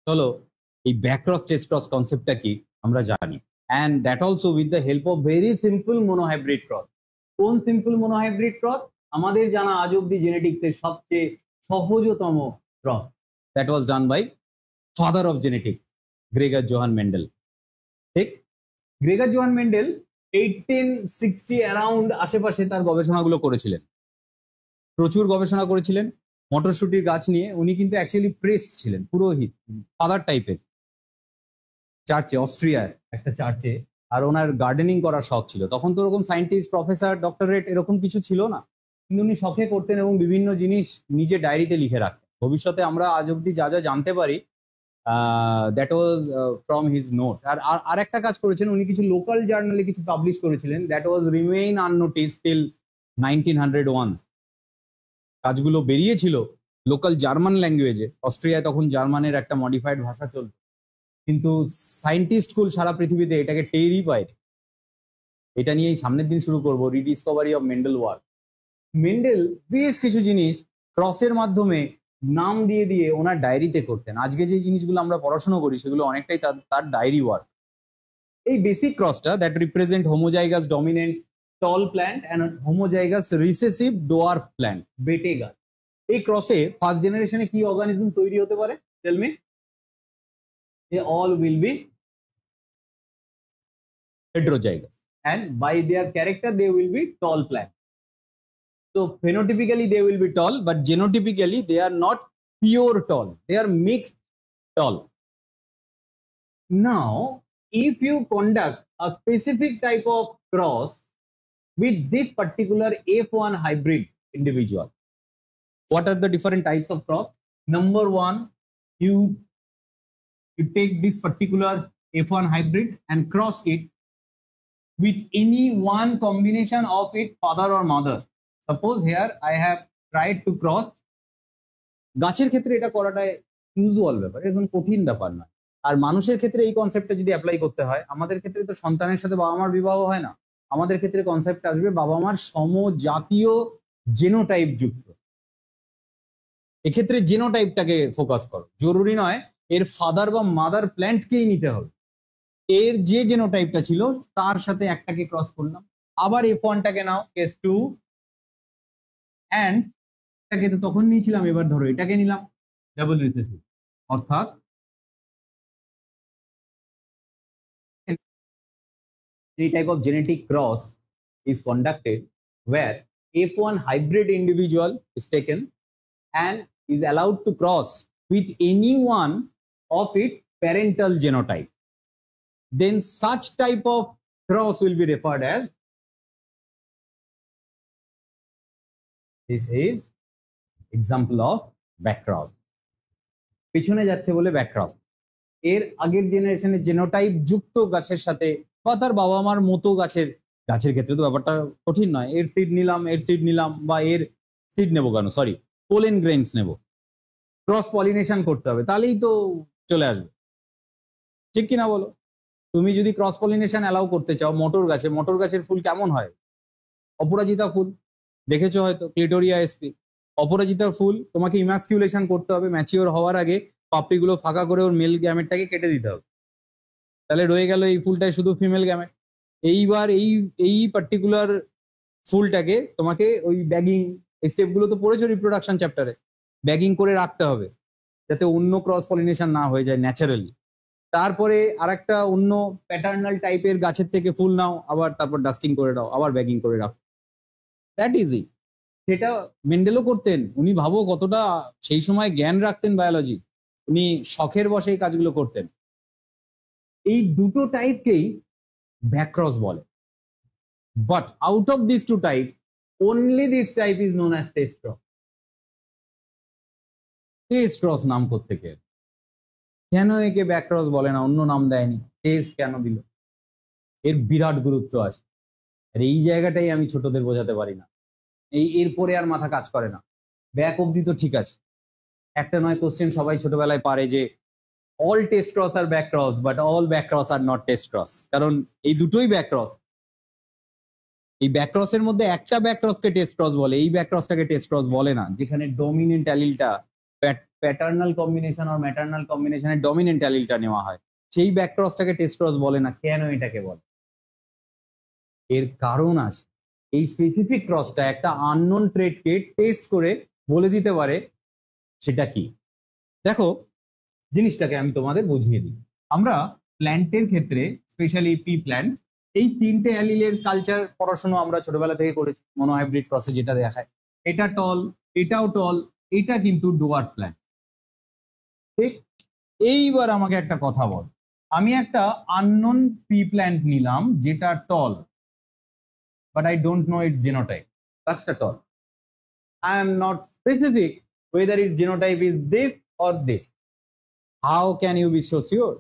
চলো এই ব্যাকক্রস test cross কনসেপ্টটা কি আমরা জানি, and that also with the help of very simple monohybrid cross. কোন সিম্পল মোনোহাইব্রিড ক্রস? আমাদের জানা আজ অব্দি জেনেটিক্সের সবচেয়ে সহজতম cross. That was done by father of genetics, Gregor Johann Mendel. ঠিক, গ্রেগার জোহান মেন্ডেল 1860 অ্যারাউন্ড আশেপাশে তার গবেষণাগুলো করেছিলেন, প্রচুর গবেষণা করেছিলেন মটরশুটির গাছ নিয়ে। উনি কিন্তু অ্যাকচুয়ালি প্রেস্ট ছিলেন, পুরোহিত, ফাদার টাইপের, চার্চে, অস্ট্রিয়ার একটা চার্চে। আর ওনার গার্ডেনিং করার শখ ছিল। তখন তো ওরকম সায়েন্টিস্ট, প্রফেসর, ডক্টরেট এরকম কিছু ছিল না, কিন্তু উনি শখে করতেন এবং বিভিন্ন জিনিস নিজে ডায়েরিতে লিখে রাখতেন। ভবিষ্যতে আমরা আজ অব্দি যা যা জানতে পারি that was from his note. আর একটা কাজ করেছেন উনি, কিছু লোকাল জার্নালে কিছু পাবলিশ করেছিলেন, দ্যাট ওয়াজ রিমেইন আননোটিস টিল 1901। কাজগুলো বেরিয়েছিল লোকাল জার্মান ল্যাঙ্গুয়েজে। অস্ট্রিয়ায় তখন জার্মানের একটা মডিফাইড ভাষা চলত, কিন্তু সায়েন্টিস্ট স্কুল সারা পৃথিবীতে এটাকে টেরই পায়নি। এটা নিয়েই সামনের দিন শুরু করবো, রিডিসকভারি অফ মেন্ডেল ওয়ার্ক। মেন্ডেল বেশ কিছু জিনিস ক্রসের মাধ্যমে নাম দিয়ে দিয়ে ওনার ডায়েরিতে করতেন। আজকে যে জিনিসগুলো আমরা পড়াশোনা করি সেগুলো অনেকটাই তার ডায়েরি ওয়ার্ক। এই বেসিক ক্রসটা that represent homozygous dominant tall plant and homozygous recessive dwarf plant, বেটে গাছ। এই ক্রসে ফার্স্ট জেনারেশনে কি অর্গানিজম তৈরি হতে পারে? Tell me. They all will be heterozygous, and by their character they will be tall plant. So phenotypically they will be tall, but genotypically they are not pure tall, they are mixed tall. Now if you conduct a specific type of cross with this particular F1 hybrid individual, what are the different types of cross? Number one, you take this particular F1 hybrid and cross it with any one combination of its father or mother. Suppose here I have tried to cross, গাছের ক্ষেত্রে এটা করাটা usual ব্যাপার, এরকম কঠিন ব্যাপার না। আর মানুষের ক্ষেত্রে এই কনসেপ্টটা যদি অ্যাপ্লাই করতে হয়, আমাদের ক্ষেত্রে তো সন্তানের সাথে বাবা মার বিবাহ হয় না, আমাদের ক্ষেত্রে কনসেপ্ট আসবে বাবা মার সমজাতীয় জেনোটাইপ যুক্ত। এক্ষেত্রে জেনোটাইপটাকে ফোকাস করো, জরুরি নয় এর ফাদার বা মাদার প্ল্যান্টকেই নিতে হবে। এর যে জেনোটাইপটা ছিল তার সাথে একটাকে ক্রস করলাম, আবার F1টাকে নাও, কেস 2, অ্যান্ড এটাকে তো তখন নিয়েছিলাম, এবার ধরো এটাকে নিলাম, ডাবল রিসেসিভ। অর্থাৎ এই type of genetic cross is conducted where F1 hybrid individual is taken and is allowed to cross with any one of its parental genotype. Then such type of cross will be referred as, this is example of backcross. পিছনে যাচ্ছে বলে backcross। এর আগের জেনারেশনের genotype যুক্ত গাছের সাথে বা তার বাবা মার মতো গাছের ক্ষেত্রে তো ব্যাপারটা কঠিন নয়। এর সিড নিলাম বা এর সিড নেবো কেন, সরি, পোলেন গ্রেনস নেব, ক্রস পলিনেশন করতে হবে, তাহলেই তো চলে আসবে। ঠিক কিনা বলো? তুমি যদি ক্রস পলিনেশন অ্যালাউ করতে চাও মোটর গাছের ফুল কেমন হয়? অপরাজিতা ফুল দেখেছো হয়তো, ক্লিটোরিয়া এসপি। অপরাজিতার ফুল তোমাকে ইমাস্কিউলেশন করতে হবে, ম্যাচিওর হওয়ার আগে পাপড়িগুলো ফাঁকা করে ওর মেল গ্যামেটটাকে কেটে দিতে হবে, তাহলে রয়ে গেল এই ফুলটায় শুধু ফিমেল গ্যামেট। এইবার এই পার্টিকুলার ফুলটাকে তোমাকে ওই ব্যাগিং স্টেপগুলো তো পড়েছো রিপ্রোডাকশন চ্যাপ্টারে, ব্যাগিং করে রাখতে হবে যাতে অন্য ক্রস পলিনেশন না হয়ে যায় ন্যাচারালি। তারপরে আরেকটা অন্য প্যাটার্নাল টাইপের গাছের থেকে ফুল নাও, আবার তারপর ডাস্টিং করে দাও, আবার ব্যাগিং করে রাখো, দ্যাট ইজি। সেটা মেন্ডেলও করতেন। উনি ভাবো কতটা সেই সময় জ্ঞান রাখতেন বায়োলজি, উনি শখের বসে এই কাজগুলো করতেন। এই দুটো টাইপকেই ব্যাকক্রস বলে, but out of this two types only this type is known as test cross. Test cross নাম কোত্থেকে? কেন একে ব্যাকক্রস বলে না, অন্য নাম দেয়নি, টেস্ট কেন দিল? এর বিরাট গুরুত্ব আছে, আর এই জায়গাটাই আমি ছোটদের বোঝাতে পারি না। এরপরে আর মাথা কাজ করে না। ব্যাক অব্দি তো ঠিক আছে, একটা নয় কোশ্চেন সবাই ছোটবেলায় পারে যে all test cross are back cross, but all back cross are not test cross. কারণ এই দুটোই ব্যাক ক্রস। এই ব্যাক ক্রসের মধ্যে একটা ব্যাক ক্রসকে টেস্ট ক্রস বলে, এই ব্যাক ক্রসটাকে টেস্ট ক্রস বলে না, যেখানে ডমিনেন্ট অ্যালিলটা প্যাটার্নাল কম্বিনেশন আর ম্যাটার্নাল কম্বিনেশনের ডমিনেন্ট অ্যালিলটা নেওয়া হয়, সেই ব্যাকক্রসটাকে টেস্ট ক্রস বলে না। কেন এটাকে বলে? এর কারণ আছে। এই স্পেসিফিক ক্রসটা একটা আননোন ট্রেটকে টেস্ট করে বলে দিতে পারে সেটা কি। দেখো, জিনিসটাকে আমি তোমাদের বুঝিয়ে দিই। আমরা প্ল্যান্টের ক্ষেত্রে, স্পেশালি পি প্ল্যান্ট, এই তিনটে অ্যালিলের কালচার পড়াশোনা আমরা ছোটবেলা থেকে করেছি। মনোহাইব্রিড ক্রসে যেটা দেখায়, এটা টল, এটাও টল, এটা কিন্তু ডোয়ার্ফ প্ল্যান্ট। ঠিক, এইবার আমাকে একটা কথা বল, আমি একটা আননোন পি প্ল্যান্ট নিলাম যেটা টল, but I don't know its genotype. That's the tall. I am not specific whether its genotype is this or this. How can you be so sure?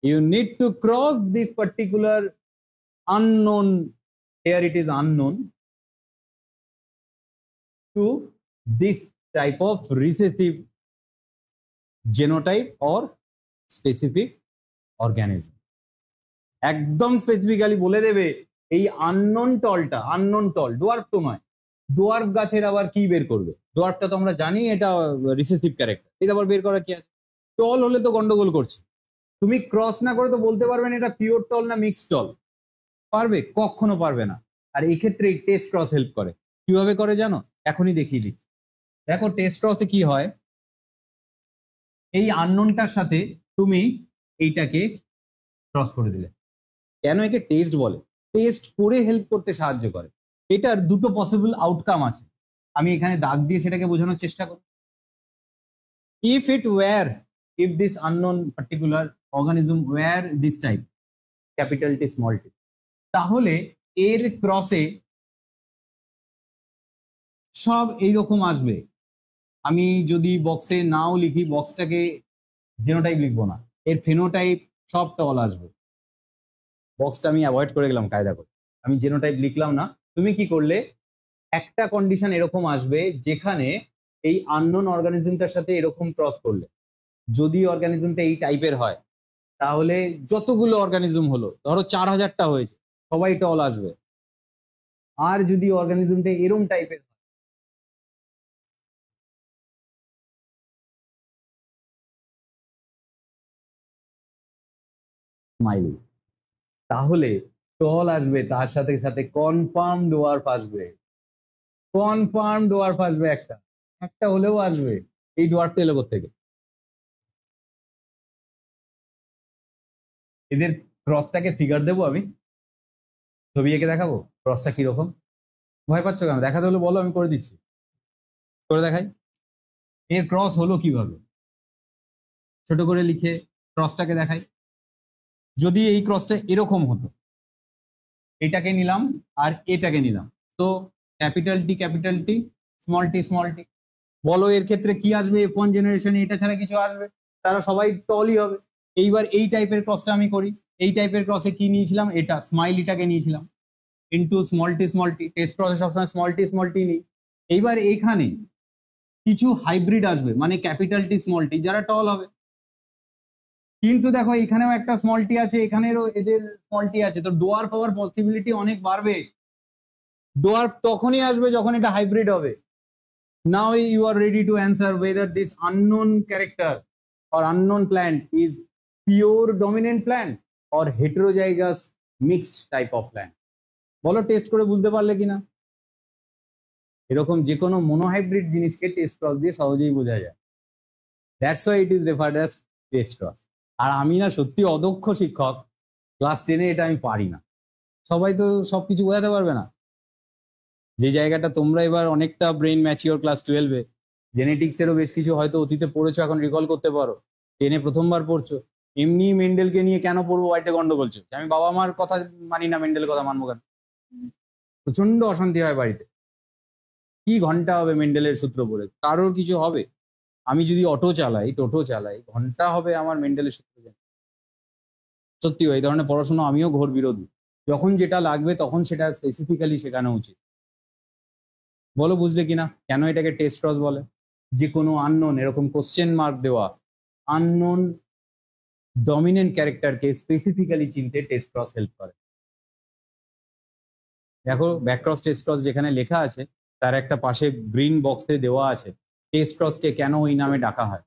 You need to cross this particular unknown, here it is unknown, to this type of recessive genotype or specific organism. একদম specifically বলে দেবে এই unknown টলটা, unknown টল, dwarf তো নয়। Dwarf গাছের আবার কি বের করবে? ডোয়ার্ফটা তো আমরা জানি এটা রিসেসিভ ক্যারেক্টার, এটা আবার বের করা কি আছে? টল হলে তো গন্ডগোল করছে। তুমি ক্রস না করে তো বলতে পারবে না এটা পিওর টল না মিক্সড টল, পারবে? কখনো পারবে না। আর এই ক্ষেত্রে টেস্ট ক্রস হেল্প করে। কিভাবে করে জানো? এখনই দেখিয়ে দিচ্ছি। দেখো টেস্ট ক্রসে কি হয়, এই আননোনটার সাথে তুমি এইটাকে ক্রস করে দিলে। কেন একে টেস্ট বলে? টেস্ট করে হেল্প করতে সাহায্য করে। এটার দুটো পসিবল আউটকাম আছে, আমি এখানে দাগ দিয়ে সেটাকে বোঝানোর চেষ্টা করি। If it were, if this unknown particular organism were this type, capital T small T, তাহলে এর ক্রসে সব এইরকম আসবে। আমি যদি বক্সে নাও লিখি, বক্সটাকে জেনোটাইপ লিখবো না, এর ফেনোটাইপ সব টল আসবে। বক্সটা আমি অ্যাভয়েড করে গেলাম কায়দা করে, আমি জেনোটাইপ লিখলাম না। তুমি কি করলে, একটা কন্ডিশন এরকম আসবে যেখানে এই আননোন অর্গানিজমটার সাথে এরকম ক্রস করলে, যদি অর্গানিজমটা এই টাইপের হয়, তাহলে যতগুলো অর্গানিজম হলো, ধরো 4000টা হয়েছে, সবাই টল আসবে। আর যদি অর্গানিজমটা এরম টাইপের হয়, স্মাইলি, তাহলে টল আসবে, তার সাথে সাথে কনফার্ম ডোয়ার্ফ আসবে। কনফার্ম ডোয়ার্ফ আসবে, একটা একটা হলেও আসবে। এই ডোয়ার্ফটা এলো থেকে, এদের ক্রসটাকে ফিগার দেবো আমি, ছবি এঁকে দেখাবো ক্রসটা কিরকম। ভয় পাচ্ছ কেন? দেখাতে হলে বলো, আমি করে দিচ্ছি, করে দেখাই। এর ক্রস হলো কিভাবে, ছোট করে লিখে ক্রসটাকে দেখাই। যদি এই ক্রসটা এরকম হতো, এটাকে নিলাম আর এটাকে নিলাম, তো ক্যাপিটাল টি স্মল টি, বলো এর ক্ষেত্রে কি আসবে? F1 জেনারেশনে এটা ছাড়া কিছু আসবে? তারা সবাই টলই হবে। এইবার এই টাইপের ক্রসটা আমি করি, এই টাইপের ক্রসে কি নিয়েছিলাম? এটা স্মাইলিটাকে নিয়েছিলাম, ইন্টু স্মল টি। টেস্ট ক্রসে সবসময় স্মল টি নিই। এইবার এইখানে কিছু হাইব্রিড আসবে, মানে ক্যাপিটাল টি স্মল টি, যারা টল হবে। কিন্তু দেখো এখানেও একটা স্মল টি আছে, এখানেরও এদের স্মল টি আছে, তো ডোয়ার্ফ হওয়ার পসিবিলিটি অনেক বাড়বে। ডোয়ার্ফ তখনই আসবে যখন এটা হাইব্রিড হবে। Now you are ready to answer whether this unknown character or unknown plant is pure dominant plant or heterozygous mixed type of plant. বলো টেস্ট করে বুঝতে পারলে কিনা? এরকম যে কোনো মনোহাইব্রিড জিনিসকে টেস্ট ক্রস দিয়ে সহজেই বোঝা যায়। That's why it is referred as test cross. আর আমি না সত্যি অদক্ষ শিক্ষক, ক্লাস 10-এ এটা আমি পারি না। সবাই তো সবকিছু বোঝাতে পারবে না। যে জায়গাটা তোমরা এবার অনেকটা ব্রেন ম্যাচিওর ক্লাস 12-এ, জেনেটিক্সেরও বেশ কিছু হয়তো অতীতে পড়েছো, এখন রিকল করতে পারো, 10-এ প্রথমবার পড়ছো, এমনি মেন্ডেলকে নিয়ে কেন পড়বো বাড়িতে গন্ডগোল চলছে। আমি বাবা মার কথা মানি না, মেন্ডেলের কথা মানবো কেন? প্রচন্ড অশান্তি হয় বাড়িতে। কি ঘন্টা হবে মেন্ডেলের সূত্র পড়ে, কারোর কিছু হবে? আমি যদি অটো চালাই, টোটো চালাই, ঘন্টা হবে আমার মেন্ডেলের সূত্র জেনে। সত্যি এই ধরনের পড়াশোনা আমিও ঘোর বিরোধী। যখন যেটা লাগবে তখন সেটা স্পেসিফিক্যালি শেখানো উচিত। বলো বুঝলে কিনা কেন এটাকে টেস্ট ক্রস বলে? যে কোনো আননোন, এরকম কোশ্চেন মার্ক দেওয়া আননোন ডমিনেন্ট ক্যারেক্টারকে স্পেসিফিক্যালি চিনতে টেস্ট ক্রস হেল্প করে। দেখো ব্যাকক্রস টেস্ট ক্রস যেখানে লেখা আছে, তার একটা পাশে গ্রিন বক্সে দেওয়া আছে টেস্ট ক্রসকে কেন ওই নামে ডাকা হয়?